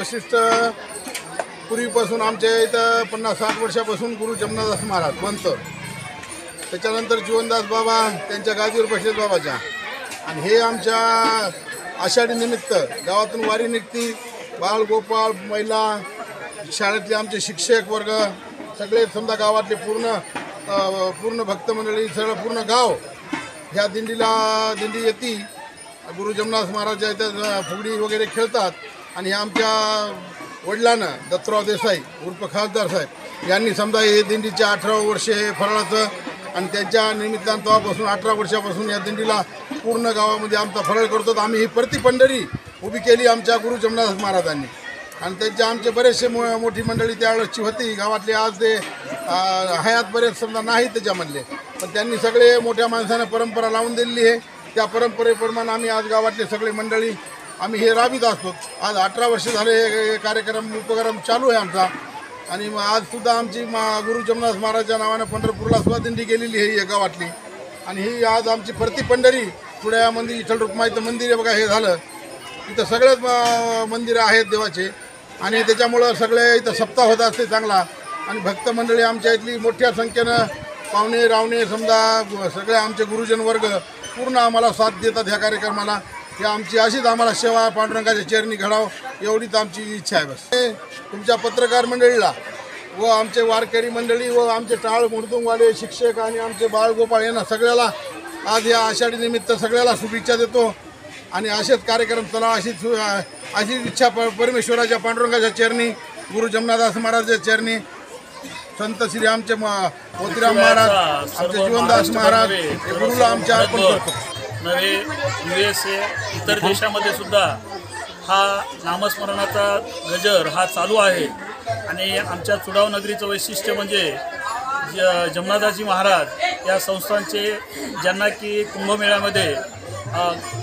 वैशिष्ट्य पूर्वीपासून आमच्या इथं 50-60 वर्षापासून गुरु जमनादास महाराज पंत, त्याच्यानंतर जीवनदास बाबा त्यांच्या गादीवर बसलेत बाबाच्या, आणि हे आमच्या आषाढी निमित्त गावातून वारी निघती, बाळ गोपाळ महिला शाळेतले आमचे शिक्षक वर्ग सगळे समजा गावातले पूर्ण भक्त मंडळी सगळं पूर्ण गाव ह्या दिंडी येते. गुरु जमनादास महाराजच्या इथं फुगडी वगैरे खेळतात. आणि आमच्या वडिलांना दत्तराव देसाई उर्फ खासदार साहेब यांनी समजा हे दिंडीच्या 18 वर्षे हे फराळाचं, आणि त्यांच्या निमित्तानं तेव्हापासून 18 वर्षापासून या दिंडीला पूर्ण गावामध्ये आमचा फराळ करतो. आम्ही ही प्रति पंढरी उभी केली आमच्या गुरु जमनादास महाराजांनी, आणि त्यांच्या आमचे बरेचसे मोठी मंडळी त्यावेळेसची होती गावातले. आज ते हयात बरेच समजा नाही त्याच्यामधले, पण त्यांनी सगळे मोठ्या माणसानं परंपरा लावून दिलेली आहे. त्या परंपरेप्रमाणे आम्ही आज गावातले सगळे मंडळी आम्ही हे राबीत असतो. आज 18 वर्ष झाले हे उपक्रम चालू आहे आमचा. आणि आजसुद्धा आमची गुरु जमनादास महाराजच्या नावानं पंढरपूरला सुद्धा दिंडी गेलेली आहे गावातली. आणि ही आज आमची प्रति पंढरी पुण्यामध्ये विठ्ठल रुक्माईचं मंदिर आहे बघा, हे झालं इथं सगळेच मंदिरं आहेत देवाचे, आणि त्याच्यामुळं सगळे इथं सप्ताह होत असते चांगला. आणि भक्त मंडळी आमच्या इथली मोठ्या संख्येनं पाहुणे रावणे समजा सगळे आमचे गुरुजन वर्ग पूर्ण आम्हाला साथ देतात ह्या कार्यक्रमाला. ही आमची अशीच आम्हाला सेवा पांडुरंगाच्या चरणी घडावं एवढीच आमची इच्छा आहे. बस तुमच्या पत्रकार मंडळीला व आमचे वारकरी मंडळी व आमचे टाळ मुर्दुंगवाले शिक्षक आणि आमचे बाळगोपाळ यांना सगळ्याला आज या आषाढी निमित्त सगळ्याला शुभेच्छा देतो. आणि असेच कार्यक्रम चला, अशीच इच्छा परमेश्वराच्या पांडुरंगाच्या चरणी गुरु जमनादास महाराजाच्या चरणी संत श्री आमचे मोतीराम महाराज आमचे जीवनदास महाराज हे गुरुला आमच्या अर्पण करतो. नवे USA इतर देशामध्ये सुद्धा हा नामस्मरणाचा गजर हा चालू आहे. आणि आमच्या चुडाव नगरीचं वैशिष्ट्य म्हणजे जमनादासजी महाराज या संस्थांचे ज्यांना की कुंभमेळ्यामध्ये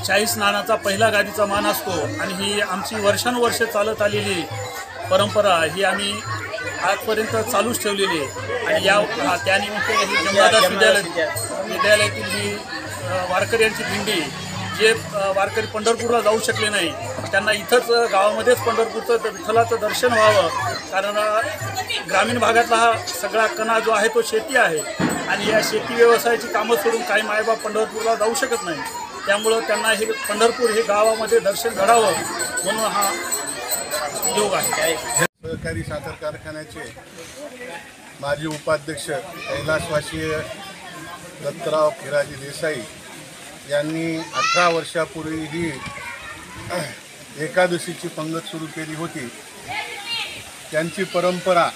शाही स्नानाचा पहिला गादीचा मान असतो. आणि ही आमची वर्षानुवर्ष चालत आलेली परंपरा ही आम्ही आजपर्यंत चालूच ठेवलेली आहे. आणि त्यानिमित्त ही जमनादास विद्यालयातील ही वारकऱ्यांची दिंडी, जे वारकरी पंढरपूरला जाऊ शकले नाही त्यांना इथंच गावामध्येच पंढरपूरचं विठ्ठलाचं दर्शन व्हावं. कारण ग्रामीण भागातला हा सगळा कणा जो आहे तो शेती आहे, आणि या शेती व्यवसायाची कामं सोडून काही मायबाप पंढरपूरला जाऊ शकत नाही. त्यामुळं त्यांना हे पंढरपूर हे गावामध्ये दर्शन घडावं म्हणून हा योग आहे. सहकारी साखर कारखान्याचे माजी उपाध्यक्ष कैलासवासी दत्तराव फिराजी देसाई यांनी 18 वर्षापूर्वी ही एकादशीची पंगत सुरू केली होती. त्यांची परंपरा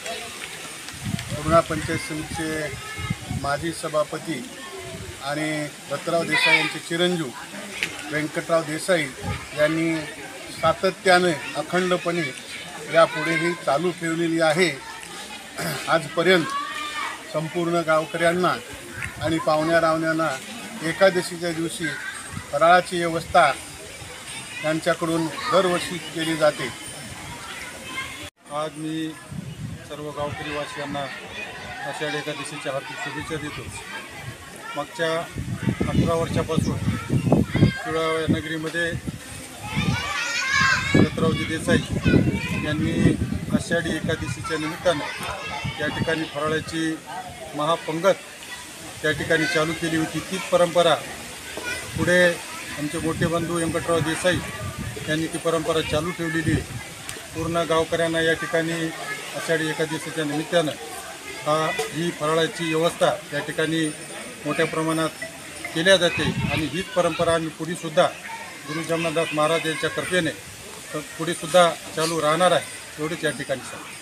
पूर्णा पंचायत समितीचे माजी सभापती आणि दत्तराव देसाई यांचे चिरंजीव व्यंकटराव देसाई यांनी सातत्याने अखंडपणे यापुढेही चालू ठेवलेली आहे. आजपर्यंत संपूर्ण गावकऱ्यांना आणि पाहुण्या रावण्यांना एकादशीच्या दिवशी फराळाची व्यवस्था त्यांच्याकडून दरवर्षी केली जाते. आज मी सर्व गावकरी वासियांना आषाढी एकादशीच्या हार्दिक शुभेच्छा देतो. मागच्या 18 वर्षापासून चुडाव नगरीमध्ये दत्तरावजी देसाई यांनी आषाढी एकादशीच्या निमित्तानं या ठिकाणी फराळाची महापंगत त्या ठिकाणी चालू केली होती. तीच परंपरा पुढे आमचे मोठे बंधू व्यंकटराव देसाई यांनी ती परंपरा चालू ठेवलेली आहे. पूर्ण गावकऱ्यांना या ठिकाणी आषाढी एकादशीच्या निमित्तानं ही फराळाची व्यवस्था या ठिकाणी मोठ्या प्रमाणात केल्या जाते. आणि हीच परंपरा आम्ही पुढेसुद्धा गुरु जमनादास महाराज यांच्या कृपेने पुढेसुद्धा चालू राहणार आहे एवढेच या ठिकाणी सांगतो.